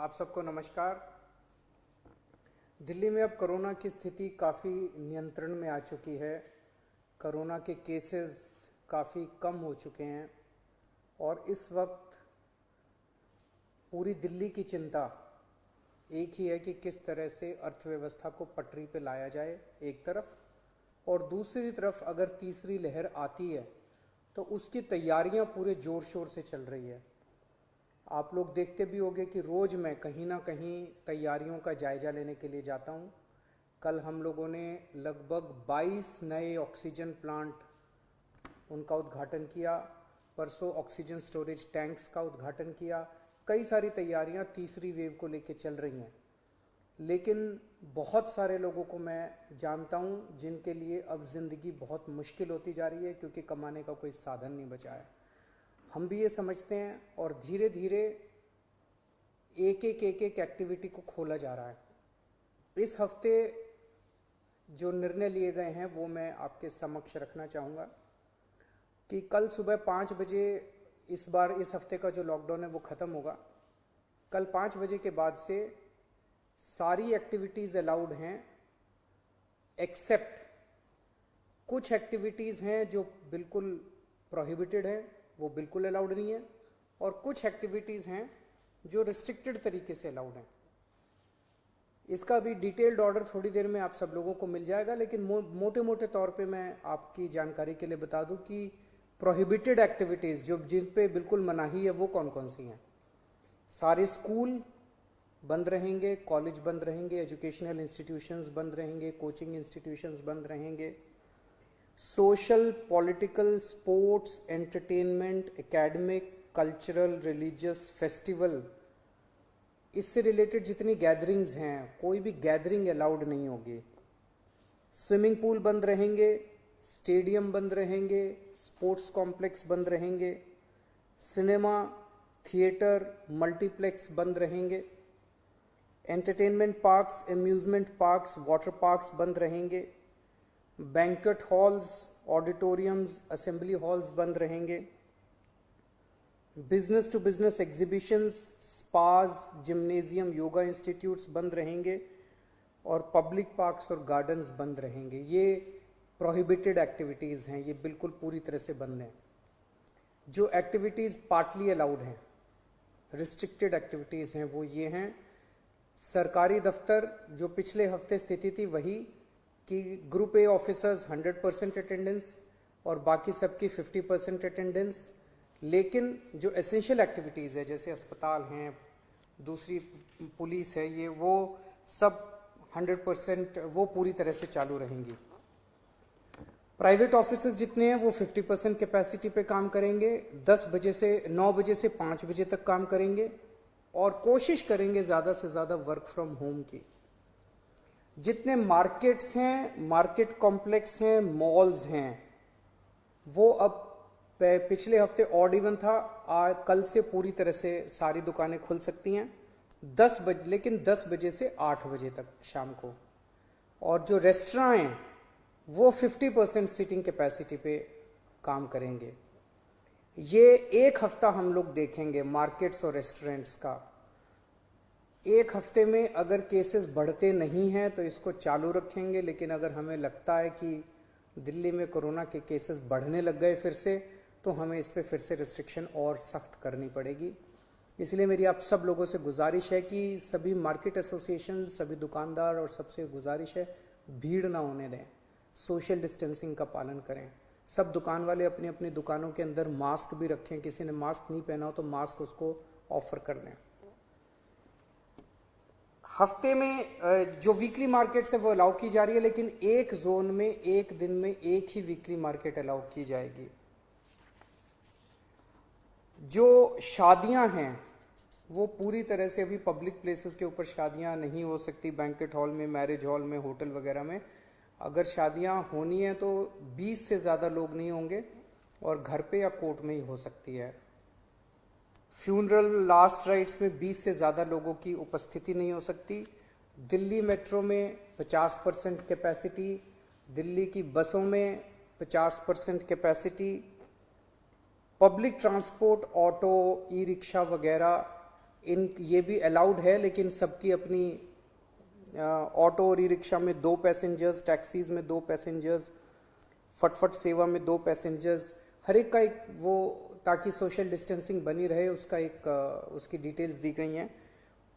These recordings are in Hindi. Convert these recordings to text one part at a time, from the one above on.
आप सबको नमस्कार। दिल्ली में अब कोरोना की स्थिति काफ़ी नियंत्रण में आ चुकी है। कोरोना के केसेस काफ़ी कम हो चुके हैं और इस वक्त पूरी दिल्ली की चिंता एक ही है कि किस तरह से अर्थव्यवस्था को पटरी पे लाया जाए एक तरफ, और दूसरी तरफ अगर तीसरी लहर आती है तो उसकी तैयारियां पूरे ज़ोर शोर से चल रही है। आप लोग देखते भी होंगे कि रोज़ मैं कहीं ना कहीं तैयारियों का जायज़ा लेने के लिए जाता हूँ। कल हम लोगों ने लगभग 22 नए ऑक्सीजन प्लांट उनका उद्घाटन किया, परसों ऑक्सीजन स्टोरेज टैंक्स का उद्घाटन किया। कई सारी तैयारियां तीसरी वेव को लेकर चल रही हैं, लेकिन बहुत सारे लोगों को मैं जानता हूं जिनके लिए अब ज़िंदगी बहुत मुश्किल होती जा रही है क्योंकि कमाने का कोई साधन नहीं बचा है। हम भी ये समझते हैं और धीरे धीरे एक एक एक्टिविटी को खोला जा रहा है। इस हफ्ते जो निर्णय लिए गए हैं वो मैं आपके समक्ष रखना चाहूँगा कि कल सुबह 5 बजे इस बार इस हफ्ते का जो लॉकडाउन है वो ख़त्म होगा। कल 5 बजे के बाद से सारी एक्टिविटीज़ अलाउड हैं, एक्सेप्ट कुछ एक्टिविटीज़ हैं जो बिल्कुल प्रोहिबिटेड हैं, वो बिल्कुल अलाउड नहीं है, और कुछ एक्टिविटीज़ हैं जो रिस्ट्रिक्टेड तरीके से अलाउड हैं। इसका भी डिटेल्ड ऑर्डर थोड़ी देर में आप सब लोगों को मिल जाएगा, लेकिन मोटे मोटे तौर पे मैं आपकी जानकारी के लिए बता दूं कि प्रोहिबिटेड एक्टिविटीज़ जो जिन पे बिल्कुल मनाही है वो कौन कौन सी हैं। सारे स्कूल बंद रहेंगे, कॉलेज बंद रहेंगे, एजुकेशनल इंस्टीट्यूशंस बंद रहेंगे, कोचिंग इंस्टीट्यूशंस बंद रहेंगे, social, political, sports, entertainment, academic, cultural, religious, festival, इससे रिलेटेड जितनी गैदरिंग्स हैं कोई भी गैदरिंग अलाउड नहीं होगी। स्विमिंग पूल बंद रहेंगे, स्टेडियम बंद रहेंगे, स्पोर्ट्स कॉम्प्लेक्स बंद रहेंगे, सिनेमा, थिएटर, मल्टीप्लेक्स बंद रहेंगे, entertainment parks, amusement parks, water parks बंद रहेंगे, banquet halls, auditoriums, assembly halls बंद रहेंगे, business to business exhibitions, spas, gymnasium, yoga institutes बंद रहेंगे, और पब्लिक पार्क्स और गार्डन्स बंद रहेंगे। ये प्रोहिबिटेड एक्टिविटीज़ हैं, ये बिल्कुल पूरी तरह से बंद हैं। जो एक्टिविटीज़ पार्टली अलाउड हैं, रिस्ट्रिक्टेड एक्टिविटीज़ हैं, वो ये हैं। सरकारी दफ्तर, जो पिछले हफ्ते स्थिति थी वही कि ग्रुप ए ऑफिसर्स 100% अटेंडेंस और बाकी सबकी 50% अटेंडेंस, लेकिन जो एसेंशियल एक्टिविटीज़ है जैसे अस्पताल हैं, दूसरी पुलिस है, ये वो सब 100% वो पूरी तरह से चालू रहेंगी। प्राइवेट ऑफिसेज जितने हैं वो 50% कैपेसिटी पे काम करेंगे, 10 बजे से 9 बजे से 5 बजे तक काम करेंगे और कोशिश करेंगे ज़्यादा से ज़्यादा वर्क फ्रॉम होम की। जितने मार्केट्स हैं, मार्केट कॉम्प्लेक्स हैं, मॉल्स हैं, वो अब पिछले हफ्ते ऑड इवन था, कल से पूरी तरह से सारी दुकानें खुल सकती हैं 10 बजे, लेकिन 10 बजे से 8 बजे तक शाम को। और जो रेस्टोरेंट हैं वो 50% सीटिंग कैपेसिटी पे काम करेंगे। ये एक हफ्ता हम लोग देखेंगे मार्केट्स और रेस्टोरेंट्स का। एक हफ्ते में अगर केसेस बढ़ते नहीं हैं तो इसको चालू रखेंगे, लेकिन अगर हमें लगता है कि दिल्ली में कोरोना के केसेस बढ़ने लग गए फिर से, तो हमें इस पर फिर से रिस्ट्रिक्शन और सख्त करनी पड़ेगी। इसलिए मेरी आप सब लोगों से गुजारिश है कि सभी मार्केट एसोसिएशन, सभी दुकानदार और सबसे गुजारिश है भीड़ ना होने दें, सोशल डिस्टेंसिंग का पालन करें। सब दुकान वाले अपनी अपनी दुकानों के अंदर मास्क भी रखें, किसी ने मास्क नहीं पहना हो तो मास्क उसको ऑफर कर दें। हफ्ते में जो वीकली मार्केट्स है वो अलाउ की जा रही है, लेकिन एक जोन में एक दिन में एक ही वीकली मार्केट अलाउ की जाएगी। जो शादियां हैं वो पूरी तरह से अभी पब्लिक प्लेसेस के ऊपर शादियां नहीं हो सकती, बैंक्वेट हॉल में, मैरिज हॉल में, होटल वगैरह में। अगर शादियां होनी है तो 20 से ज़्यादा लोग नहीं होंगे और घर पे या कोर्ट में ही हो सकती है। फ्यूनरल, लास्ट राइट्स में 20 से ज़्यादा लोगों की उपस्थिति नहीं हो सकती। दिल्ली मेट्रो में 50% कैपेसिटी, दिल्ली की बसों में 50% capacity, public transport, auto, e rickshaw वगैरह ये भी अलाउड है, लेकिन सबकी अपनी ऑटो और ई रिक्शा में 2 पैसेंजर्स, टैक्सीज में 2 पैसेंजर्स, फटफट सेवा में 2 पैसेंजर्स, हर एक का एक वो, ताकि सोशल डिस्टेंसिंग बनी रहे, उसका एक उसकी डिटेल्स दी गई हैं।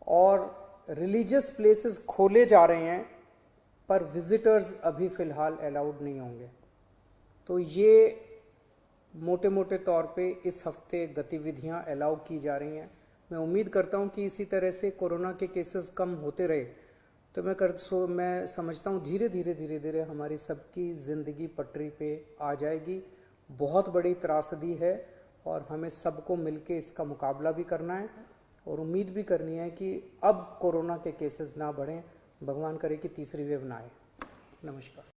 और रिलीजियस प्लेसेस खोले जा रहे हैं, पर विजिटर्स अभी फ़िलहाल अलाउड नहीं होंगे। तो ये मोटे मोटे तौर पे इस हफ्ते गतिविधियां अलाउ की जा रही हैं। मैं उम्मीद करता हूं कि इसी तरह से कोरोना के केसेस कम होते रहे तो मैं समझता हूं धीरे धीरे हमारी सबकी ज़िंदगी पटरी पे आ जाएगी। बहुत बड़ी त्रासदी है और हमें सबको मिलके इसका मुकाबला भी करना है और उम्मीद भी करनी है कि अब कोरोना के केसेस ना बढ़ें, भगवान करे कि तीसरी वेव ना आए। नमस्कार।